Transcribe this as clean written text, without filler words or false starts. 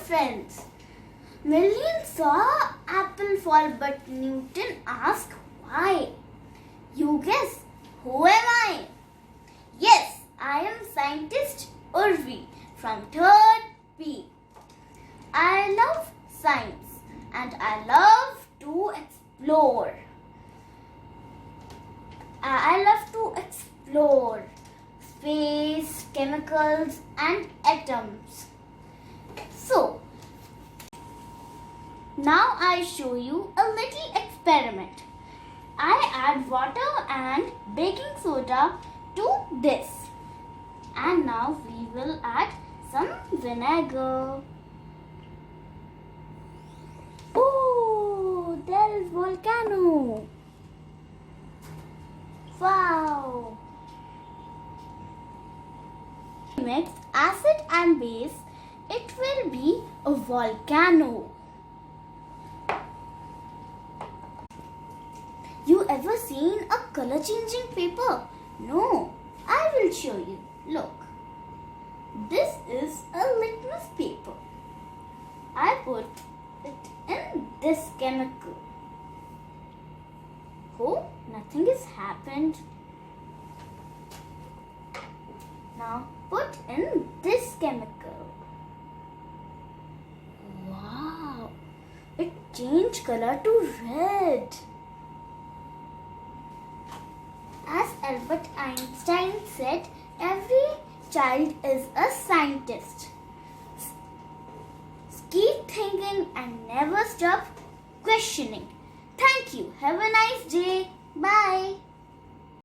friends. Millions saw apple fall, but Newton asked why. You guess, who am I? Yes, I am scientist Urvi from 3rd B. I love science and I love to explore. I love to explore space, chemicals and atoms. So, now I show you a little experiment. I add water and baking soda to this. And now we will add some vinegar. Oh, there is volcano. Wow. Mix acid and base, it will be a volcano. You ever seen a color changing paper? No, I will show you. Look, this is a litmus paper. I put it in this chemical. Oh, nothing has happened. Now put in this chemical. Wow, it changed color to red. As Albert Einstein said, every child is a scientist. Keep thinking and never stop questioning. Thank you. Have a nice day. Bye.